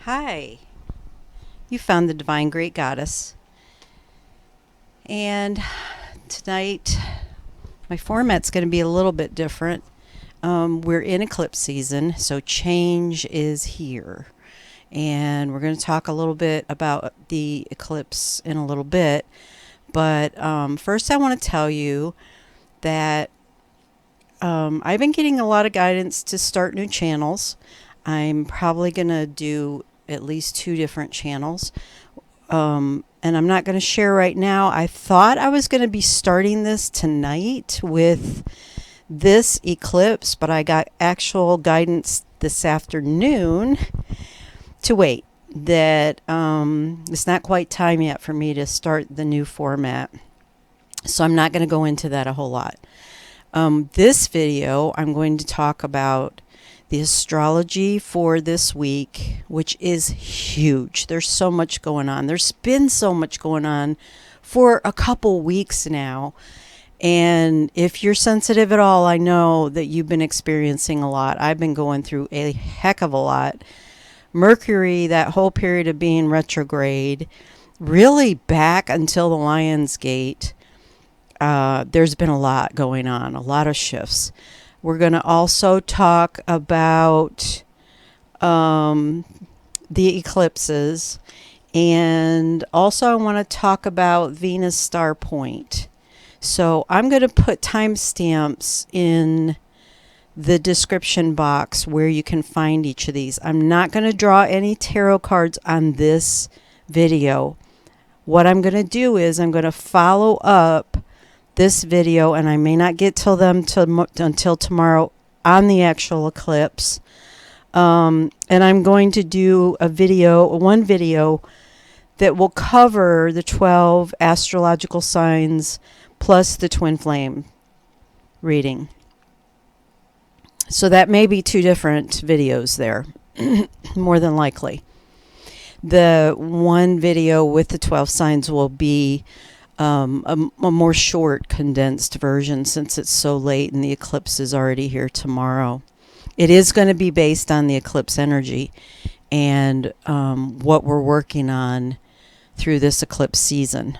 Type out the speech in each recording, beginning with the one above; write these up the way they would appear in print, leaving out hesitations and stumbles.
Hi, you found the Divine Great Goddess. And tonight, my format's going to be a little bit different. We're in eclipse season, so change is here. And we're going to talk a little bit about the eclipse in a little bit. But first, I want to tell you that I've been getting a lot of guidance to start new channels. I'm probably going to do at least 2 different channels. And I'm not going to share right now. I thought I was going to be starting this tonight with this eclipse, but I got actual guidance this afternoon to wait. That it's not quite time yet for me to start the new format. So I'm not going to go into that a whole lot. This video, I'm going to talk about the astrology for this week, which is huge. There's so much going on. There's been so much going on for a couple weeks now. And if you're sensitive at all, I know that you've been experiencing a lot. I've been going through a heck of a lot. Mercury, that whole period of being retrograde, really back until the Lion's Gate, there's been a lot going on, a lot of shifts. We're going to also talk about the eclipses. And also I want to talk about Venus star point. So I'm going to put timestamps in the description box where you can find each of these. I'm not going to draw any tarot cards on this video. What I'm going to do is I'm going to follow up this video, and I may not get till them until tomorrow on the actual eclipse. And I'm going to do one video that will cover the 12 astrological signs plus the twin flame reading. So that may be 2 different videos there, more than likely. The one video with the 12 signs will be a more short, condensed version since it's so late and the eclipse is already here tomorrow. It is going to be based on the eclipse energy and what we're working on through this eclipse season.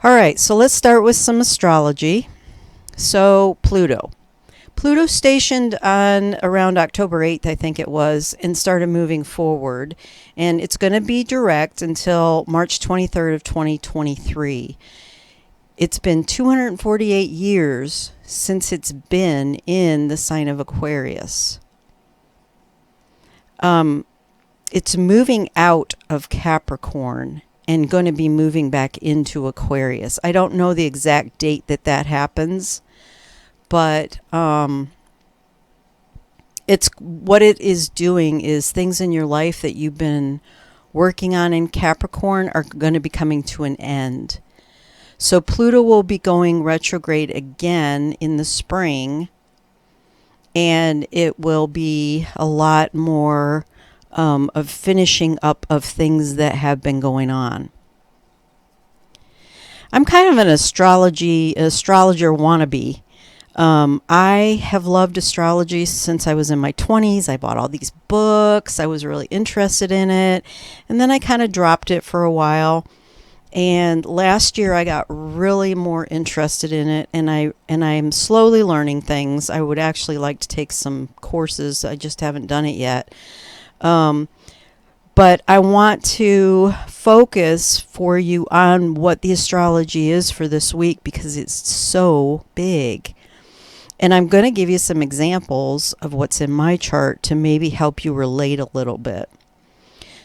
All right, so let's start with some astrology. So Pluto stationed on around October 8th, I think it was, and started moving forward. And it's going to be direct until March 23rd of 2023. It's been 248 years since it's been in the sign of Aquarius. It's moving out of Capricorn and going to be moving back into Aquarius. I don't know the exact date that happens. But it's what it is doing is things in your life that you've been working on in Capricorn are going to be coming to an end. So Pluto will be going retrograde again in the spring, and it will be a lot more of finishing up of things that have been going on. I'm kind of an astrologer wannabe. I have loved astrology since I was in my 20s. I bought all these books. I was really interested in it. And then I kind of dropped it for a while. And last year I got really more interested in it, and I'm slowly learning things. I would actually like to take some courses. I just haven't done it yet. But I want to focus for you on what the astrology is for this week because it's so big. And I'm going to give you some examples of what's in my chart to maybe help you relate a little bit.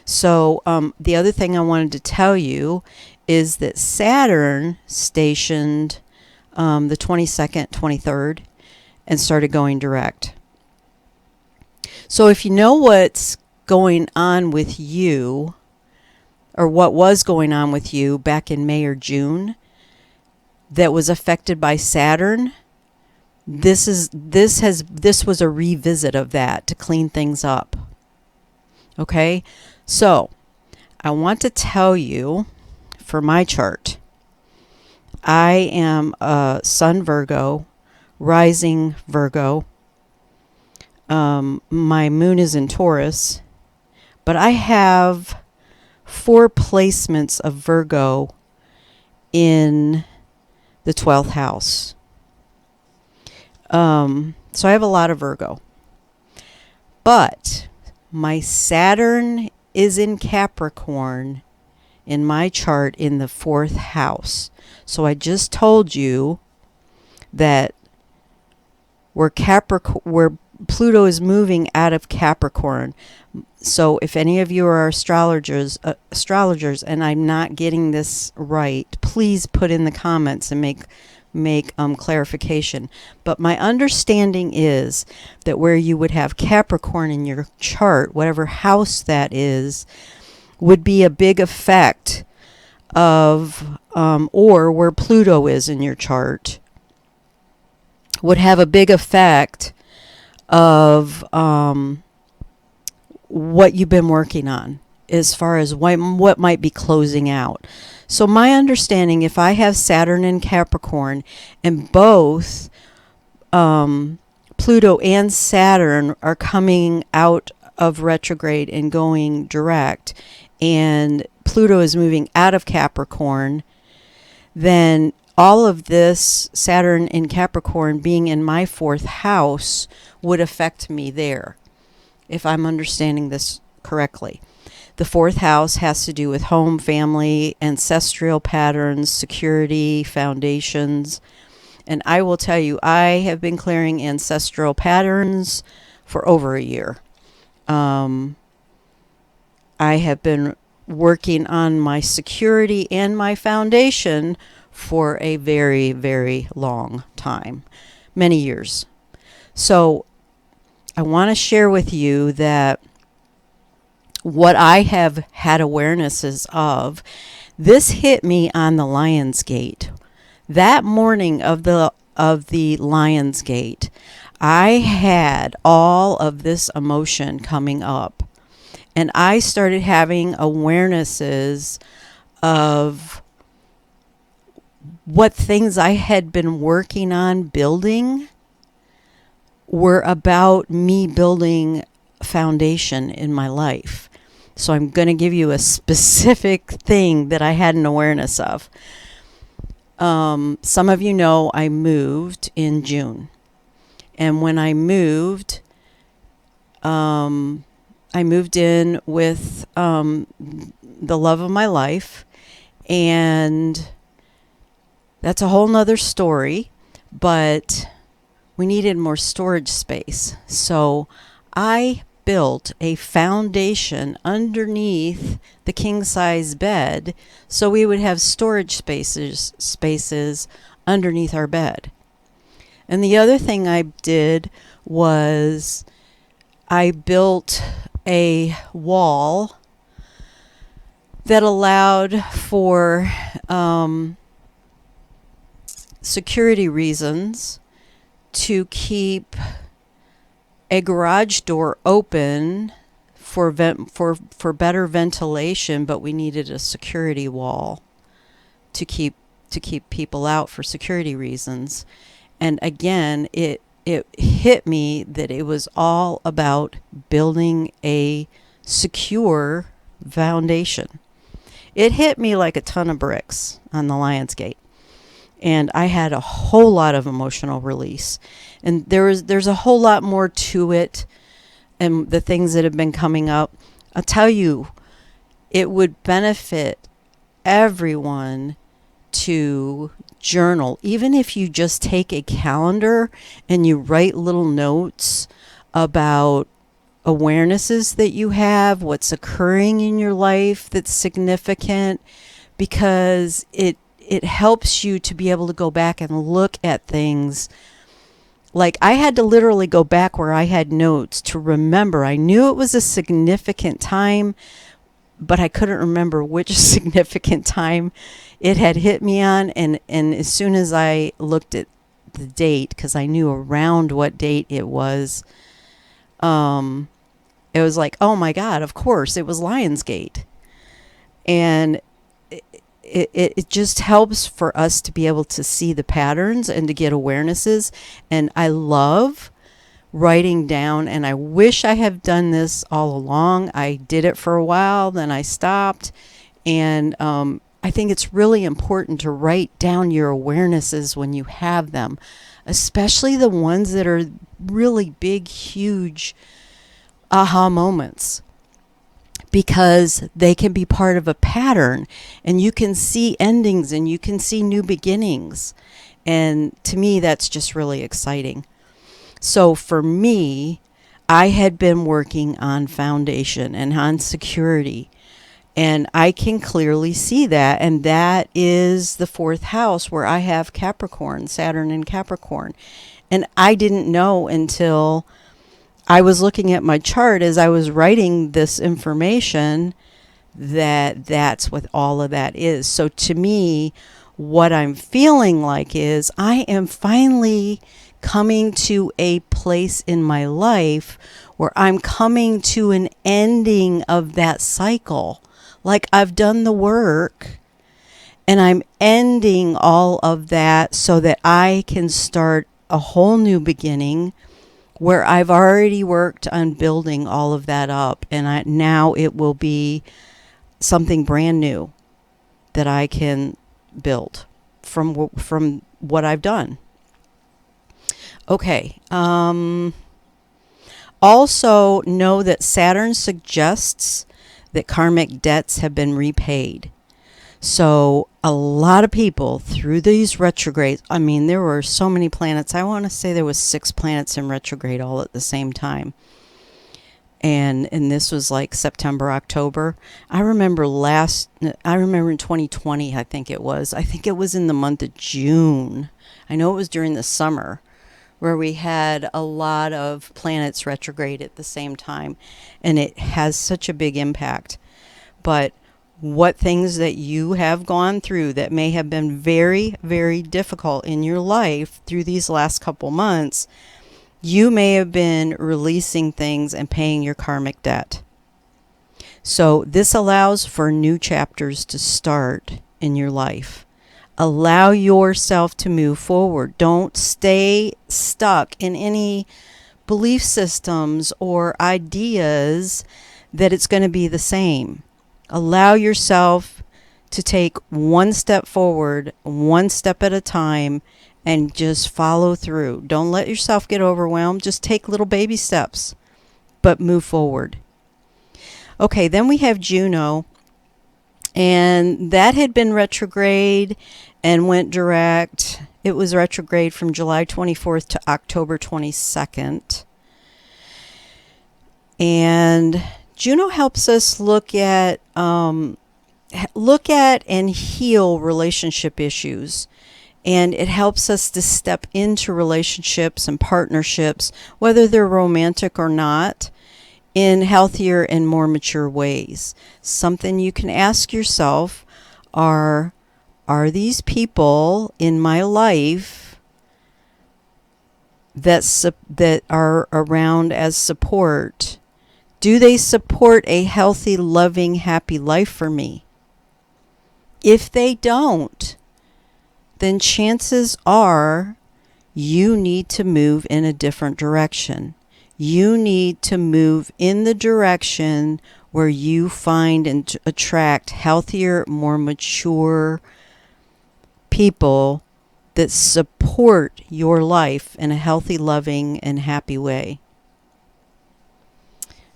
So the other thing I wanted to tell you is that Saturn stationed the 22nd, 23rd, and started going direct. So if you know what's going on with you, or what was going on with you back in May or June that was affected by Saturn, this was a revisit of that to clean things up. Okay? So, I want to tell you for my chart, I am a Sun Virgo, rising Virgo. My moon is in Taurus, but I have 4 placements of Virgo in the 12th house. So I have a lot of Virgo. But my Saturn is in Capricorn in my chart in the 4th house. So I just told you that where Pluto is moving out of Capricorn. So if any of you are astrologers, and I'm not getting this right, please put in the comments and make clarification. But my understanding is that where you would have Capricorn in your chart, whatever house that is, would be a big effect of, or where Pluto is in your chart, would have a big effect of what you've been working on as far as what might be closing out. So my understanding, if I have Saturn in Capricorn and both Pluto and Saturn are coming out of retrograde and going direct, and Pluto is moving out of Capricorn, then all of this Saturn in Capricorn being in my 4th house would affect me there, if I'm understanding this correctly. The 4th house has to do with home, family, ancestral patterns, security, foundations. And I will tell you, I have been clearing ancestral patterns for over a year. I have been working on my security and my foundation for a very, very long time, many years. So I want to share with you that what I have had awarenesses of, this hit me on the Lion's Gate. That morning of the Lion's Gate, I had all of this emotion coming up. And I started having awarenesses of what things I had been working on building were about me building foundation in my life. So I'm going to give you a specific thing that I had an awareness of. Some of you know I moved in June. And when I moved in with the love of my life, and that's a whole nother story, but we needed more storage space. So I built a foundation underneath the king-size bed so we would have storage spaces underneath our bed. And the other thing I did was I built a wall that allowed for security reasons to keep a garage door open for better ventilation, but we needed a security wall to keep people out for security reasons. And again, it hit me that it was all about building a secure foundation. It hit me like a ton of bricks on the Lion's Gate. And I had a whole lot of emotional release. And there's a whole lot more to it and the things that have been coming up. I'll tell you, it would benefit everyone to journal. Even if you just take a calendar and you write little notes about awarenesses that you have, what's occurring in your life that's significant, because it helps you to be able to go back and look at things. Like, I had to literally go back where I had notes to remember. I knew it was a significant time, but I couldn't remember which significant time it had hit me on. And as soon as I looked at the date, because I knew around what date it was like, oh my God, of course, it was Lionsgate. And it just helps for us to be able to see the patterns and to get awarenesses. And I love writing down, and I wish I had done this all along. I did it for a while, then I stopped, and I think it's really important to write down your awarenesses when you have them, especially the ones that are really big, huge aha moments, because they can be part of a pattern, and you can see endings and you can see new beginnings. And to me, that's just really exciting. So for me, I had been working on foundation and on security, and I can clearly see that. And that is the fourth house where I have Capricorn, Saturn in Capricorn. And I didn't know until I was looking at my chart as I was writing this information that that's what all of that is. So to me, what I'm feeling like is I am finally coming to a place in my life where I'm coming to an ending of that cycle. Like I've done the work and I'm ending all of that so that I can start a whole new beginning where I've already worked on building all of that up, and now it will be something brand new that I can build from what I've done. Okay. Also know that Saturn suggests that karmic debts have been repaid. So a lot of people through these retrogrades, I mean, there were so many planets. I want to say there was 6 planets in retrograde all at the same time. And this was like September, October. I remember in 2020, I think it was in the month of June. I know it was during the summer where we had a lot of planets retrograde at the same time. And it has such a big impact. But what things that you have gone through that may have been very, very difficult in your life through these last couple months, you may have been releasing things and paying your karmic debt. So this allows for new chapters to start in your life. Allow yourself to move forward. Don't stay stuck in any belief systems or ideas that it's going to be the same. Allow yourself to take one step forward, one step at a time, and just follow through. Don't let yourself get overwhelmed. Just take little baby steps, but move forward. Okay, then we have Juno, and that had been retrograde and went direct. It was retrograde from July 24th to October 22nd. And Juno helps us look at and heal relationship issues. And it helps us to step into relationships and partnerships, whether they're romantic or not, in healthier and more mature ways. Something you can ask yourself are these people in my life that are around as support, do they support a healthy, loving, happy life for me? If they don't, then chances are you need to move in a different direction. You need to move in the direction where you find and attract healthier, more mature people that support your life in a healthy, loving, and happy way.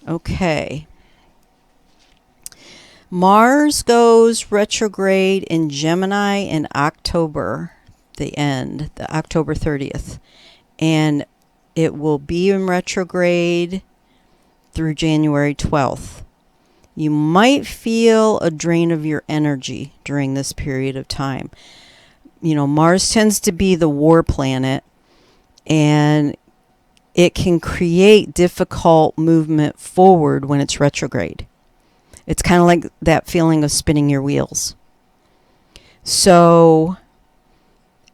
Okay. Mars goes retrograde in Gemini in October, the October 30th. And it will be in retrograde through January 12th. You might feel a drain of your energy during this period of time. You know, Mars tends to be the war planet, and it can create difficult movement forward when it's retrograde. It's kind of like that feeling of spinning your wheels. So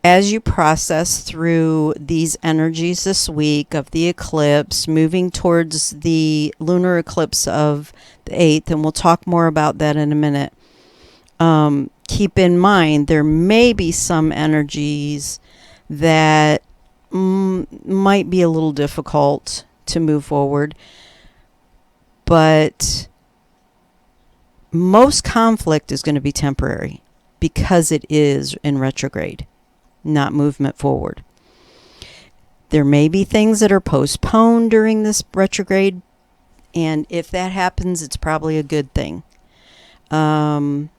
as you process through these energies this week of the eclipse, moving towards the lunar eclipse of the 8th, and we'll talk more about that in a minute, keep in mind there may be some energies that might be a little difficult to move forward, but most conflict is going to be temporary because it is in retrograde, not movement forward. There may be things that are postponed during this retrograde, and if that happens, it's probably a good thing. It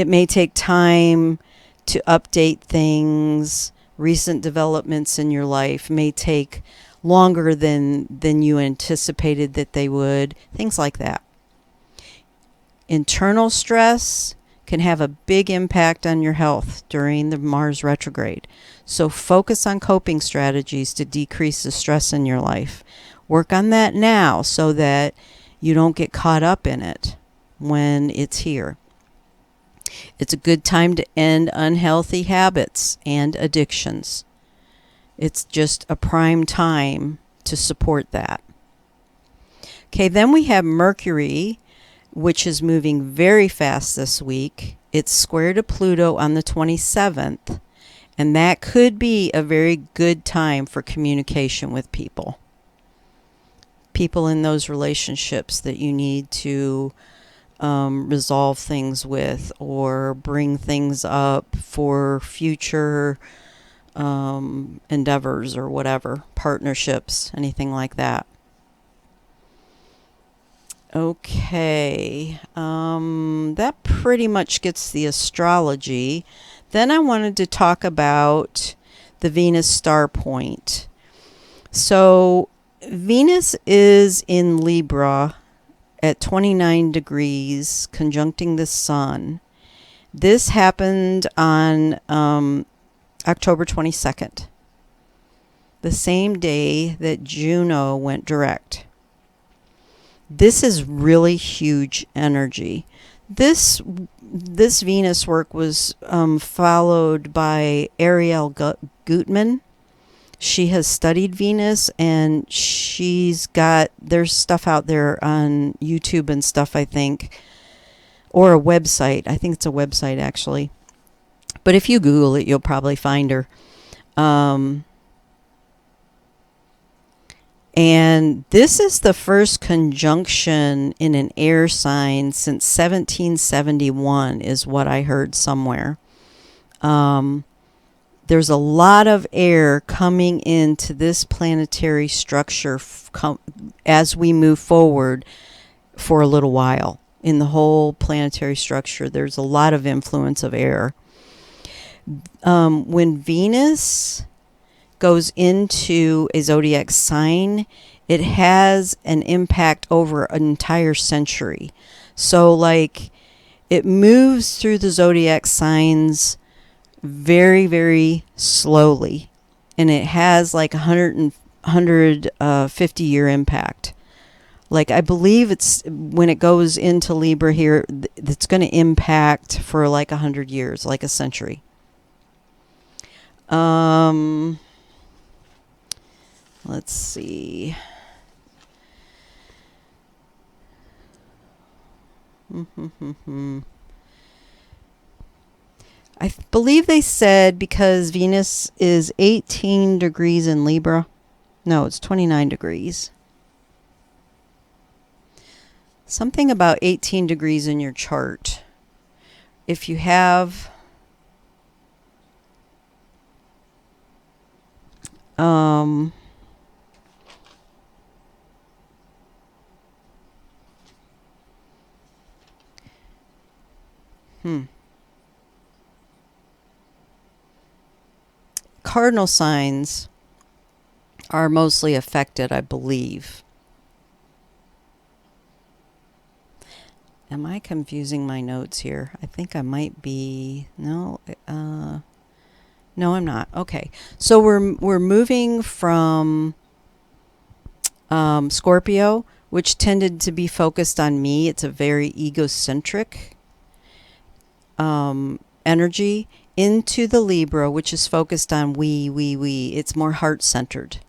may take time to update things. Recent developments in your life may take longer than you anticipated that they would. Things like that. Internal stress can have a big impact on your health during the Mars retrograde. So focus on coping strategies to decrease the stress in your life. Work on that now so that you don't get caught up in it when it's here. It's a good time to end unhealthy habits and addictions. It's just a prime time to support that. Okay, then we have Mercury, which is moving very fast this week. It's square to Pluto on the 27th, and that could be a very good time for communication with people. People in those relationships that you need to resolve things with or bring things up for future endeavors or whatever, partnerships, anything like that. Okay, that pretty much gets the astrology. Then I wanted to talk about the Venus star point. So Venus is in Libra at 29 degrees, conjuncting the sun. This happened on October 22nd, the same day that Juno went direct. This is really huge energy. This Venus work was followed by Ariel Gutman. She has studied Venus, and there's stuff out there on YouTube and stuff, I think, or a website. I think it's a website, actually. But if you Google it, you'll probably find her. And this is the first conjunction in an air sign since 1771, is what I heard somewhere. There's a lot of air coming into this planetary structure as we move forward for a little while. In the whole planetary structure, there's a lot of influence of air. When Venus goes into a zodiac sign, it has an impact over an entire century. So, like, it moves through the zodiac signs very, very slowly, and it has like 150-year impact. Like, I believe it's when it goes into Libra here, it's going to impact for like 100 years, like a century. Let's see. I believe they said because Venus is 18 degrees in Libra. No, it's 29 degrees. Something about 18 degrees in your chart. If you have cardinal signs are mostly affected, I believe. Am I confusing my notes here? I think I might be. No, I'm not. Okay, so we're moving from Scorpio, which tended to be focused on me. It's a very egocentric energy, into the Libra, which is focused on we. It's more heart-centered.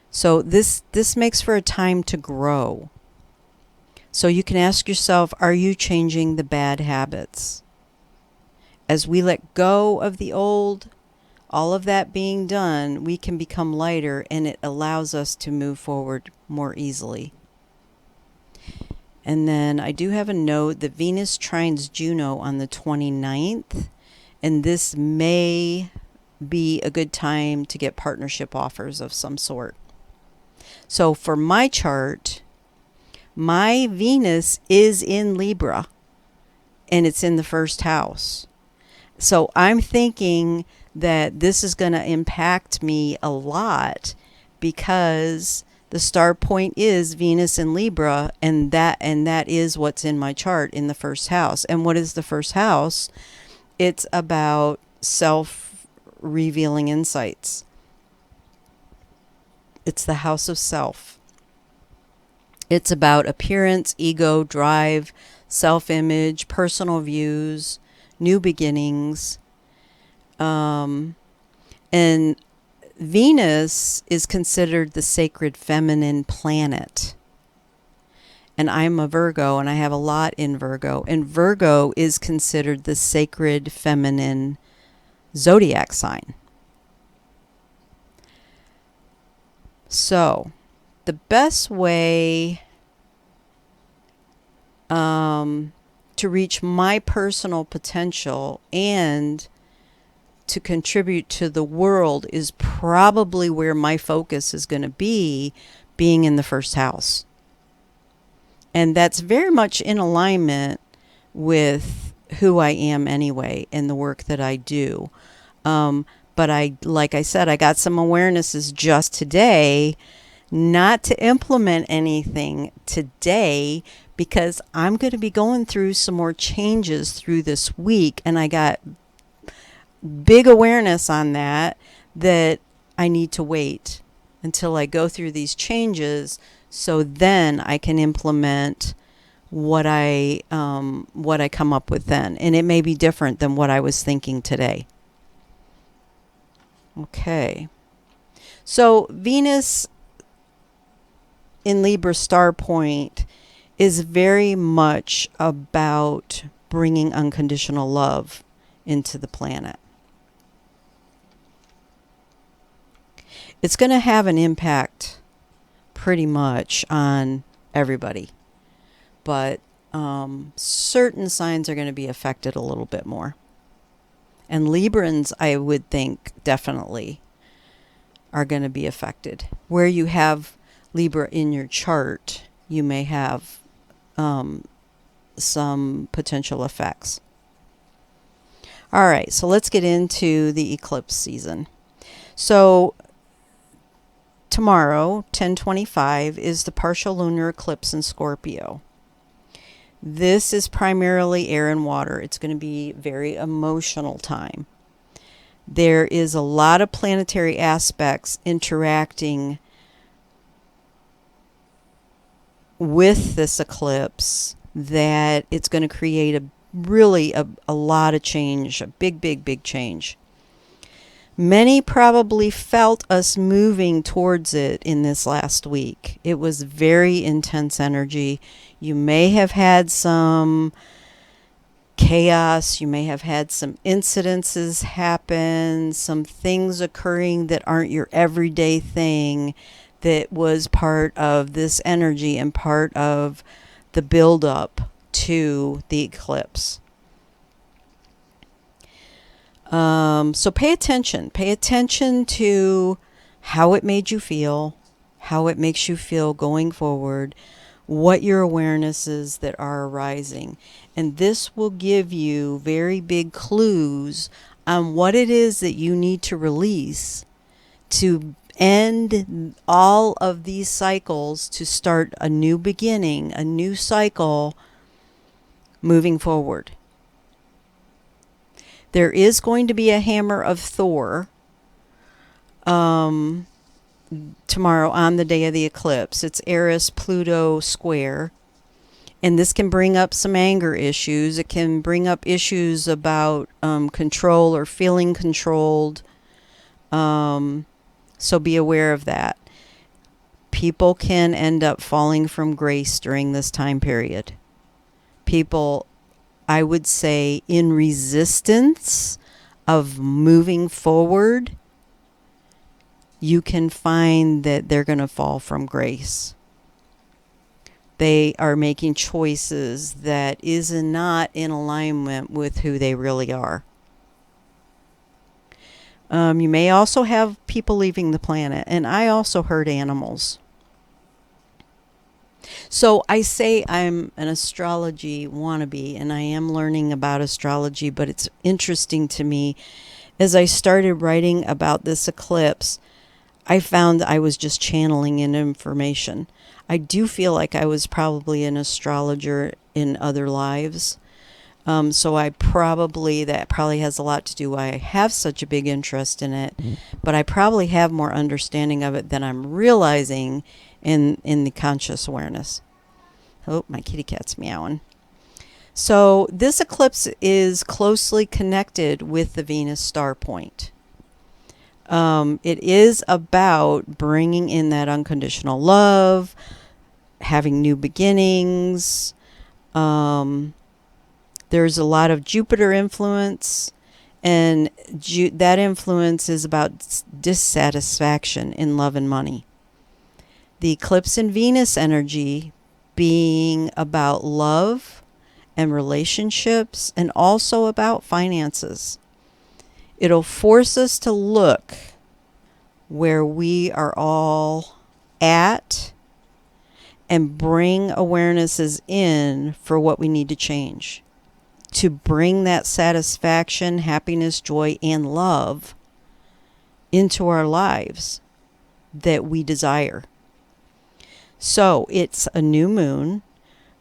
So this makes for a time to grow. So you can ask yourself, are you changing the bad habits? As we let go of the old, All of that being done, we can become lighter, and it allows us to move forward more easily. And then I do have a note that Venus trines Juno on the 29th, and this may be a good time to get partnership offers of some sort. So for my chart, my Venus is in Libra, and it's in the first house. So I'm thinking that this is going to impact me a lot because the star point is Venus in Libra, and that is what's in my chart in the first house. And what is the first house? It's about self-revealing insights. It's the house of self. It's about appearance, ego, drive, self-image, personal views, new beginnings. And Venus is considered the sacred feminine planet. And I'm a Virgo, and I have a lot in Virgo. And Virgo is considered the sacred feminine zodiac sign. So, the best way to reach my personal potential and to contribute to the world is probably where my focus is going to be, being in the first house. And that's very much in alignment with who I am anyway and the work that I do. But like I said, I got some awarenesses just today, not to implement anything today, because I'm going to be going through some more changes through this week, and I got big awareness on that I need to wait until I go through these changes, so then I can implement what I come up with then. And it may be different than what I was thinking today. Okay. So Venus in Libra star point is very much about bringing unconditional love into the planet. It's going to have an impact pretty much on everybody. But certain signs are going to be affected a little bit more. And Librans, I would think, definitely are going to be affected. Where you have Libra in your chart, you may have some potential effects. All right, so let's get into the eclipse season. So tomorrow, 10/25, is the partial lunar eclipse in Scorpio. This is primarily air and water. It's going to be a very emotional time. There is a lot of planetary aspects interacting with this eclipse that it's going to create a lot of change, a big change. Many probably felt us moving towards it in this last week. It was very intense energy. You may have had some chaos. You may have had some incidences happen, some things occurring that aren't your everyday thing, that was part of this energy and part of the build-up to the eclipse. So pay attention. Pay attention to how it made you feel, how it makes you feel going forward, what your awarenesses that are arising. And this will give you very big clues on what it is that you need to release to end all of these cycles, to start a new beginning, a new cycle moving forward. There is going to be a hammer of Thor tomorrow on the day of the eclipse. It's Eris-Pluto square. And this can bring up some anger issues. It can bring up issues about control or feeling controlled. So be aware of that. People can end up falling from grace during this time period. People, I would say, in resistance of moving forward, you can find that they're going to fall from grace. They are making choices that is not in alignment with who they really are. You may also have people leaving the planet, and I also heard animals. So I say I'm an astrology wannabe, and I am learning about astrology, but it's interesting to me. As I started writing about this eclipse, I found I was just channeling in information. I do feel like I was probably an astrologer in other lives. So that probably has a lot to do why I have such a big interest in it. But I probably have more understanding of it than I'm realizing in the conscious awareness. Oh, my kitty cat's meowing. So this eclipse is closely connected with the Venus star point. It is about bringing in that unconditional love, having new beginnings. There's a lot of Jupiter influence, and that influence is about dissatisfaction in love and money. The eclipse in Venus energy being about love and relationships, and also about finances. It'll force us to look where we are all at and bring awarenesses in for what we need to change to bring that satisfaction, happiness, joy, and love into our lives that we desire. So it's a new moon,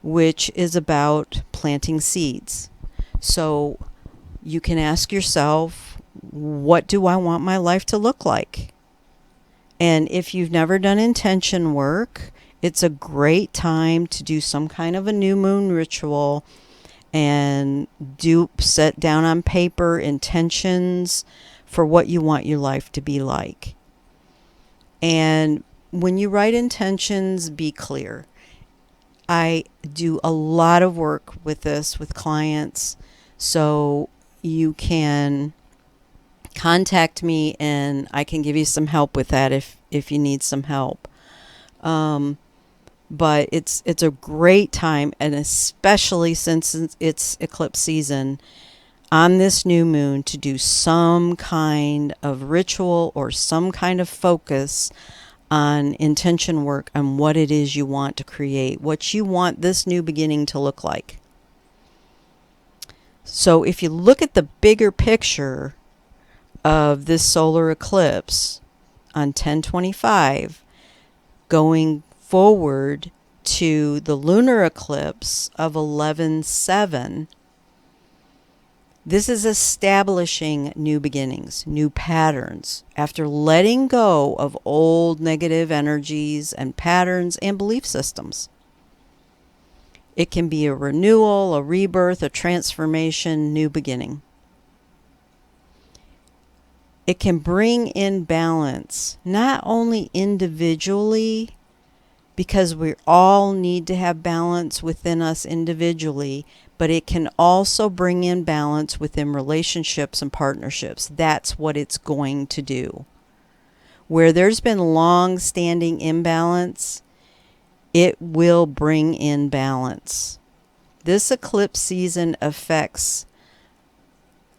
which is about planting seeds. So you can ask yourself, what do I want my life to look like? And if you've never done intention work, it's a great time to do some kind of a new moon ritual and set down on paper intentions for what you want your life to be like. And when you write intentions, be clear. I do a lot of work with this with clients, so you can contact me and I can give you some help with that if you need some help. But it's a great time, and especially since it's eclipse season, on this new moon to do some kind of ritual or some kind of focus on intention work on what it is you want to create, what you want this new beginning to look like. So if you look at the bigger picture of this solar eclipse on 10/25, going forward to the lunar eclipse of 11/7, this is establishing new beginnings, new patterns, after letting go of old negative energies and patterns and belief systems. It can be a renewal, a rebirth, a transformation, new beginning. It can bring in balance, not only individually, because we all need to have balance within us individually, but it can also bring in balance within relationships and partnerships. That's what it's going to do. Where there's been long-standing imbalance, it will bring in balance. This eclipse season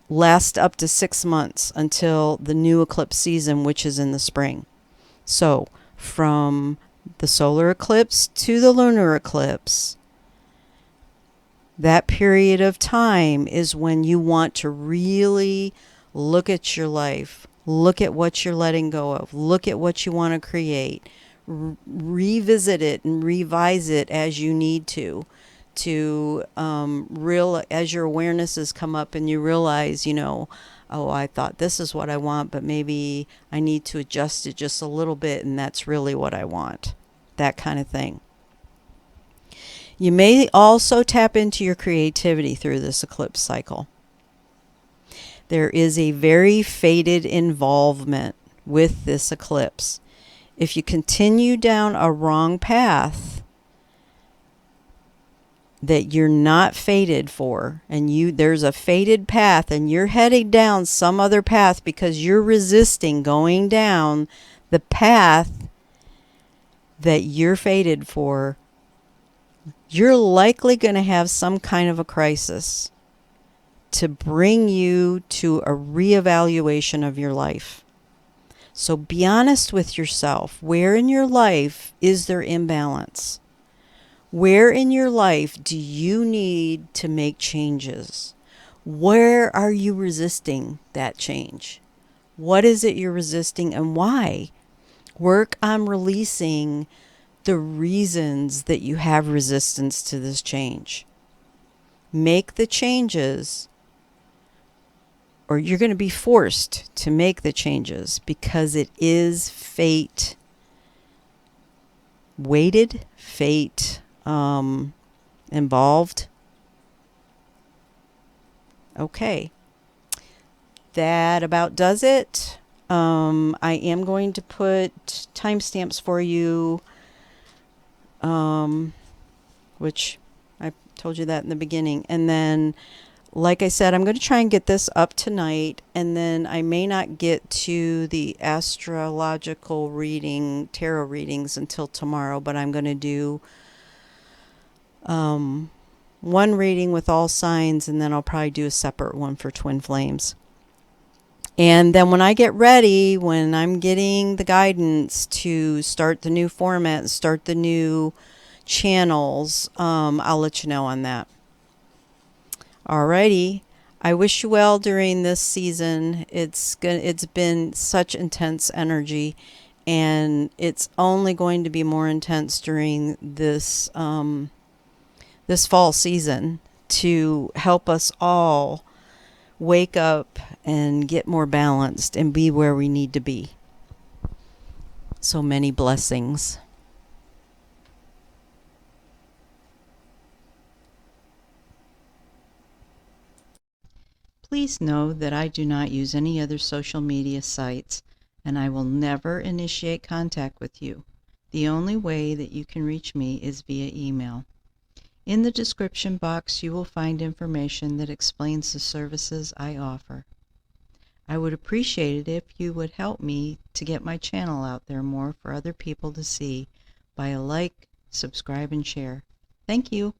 lasts up to 6 months until the new eclipse season, which is in the spring. So from the solar eclipse to the lunar eclipse, that period of time is when you want to really look at your life, look at what you're letting go of, look at what you want to create, revisit it and revise it as you need to as your awarenesses come up and you realize, oh, I thought this is what I want, but maybe I need to adjust it just a little bit, and that's really what I want. That kind of thing. You may also tap into your creativity through this eclipse cycle. There is a very fated involvement with this eclipse. If you continue down a wrong path, that you're not fated for, and there's a fated path and you're heading down some other path because you're resisting going down the path that you're fated for, you're likely going to have some kind of a crisis to bring you to a reevaluation of your life. So be honest with yourself. Where in your life is there imbalance? Where in your life do you need to make changes? Where are you resisting that change? What is it you're resisting and why? Work on releasing the reasons that you have resistance to this change. Make the changes, or you're going to be forced to make the changes because it is fate weighted, fate involved. Okay, that about does it. I am going to put timestamps for you, which I told you that in the beginning. And then, like I said, I'm going to try and get this up tonight, and then I may not get to the astrological reading, tarot readings until tomorrow, but I'm going to do one reading with all signs, and then I'll probably do a separate one for twin flames. And then when I get ready, when I'm getting the guidance to start the new format and start the new channels, I'll let you know on that. Alrighty. I wish you well during this season. It's been such intense energy, and it's only going to be more intense during this this fall season to help us all wake up and get more balanced and be where we need to be. So many blessings. Please know that I do not use any other social media sites, and I will never initiate contact with you. The only way that you can reach me is via email. In the description box, you will find information that explains the services I offer. I would appreciate it if you would help me to get my channel out there more for other people to see by a like, subscribe, and share. Thank you.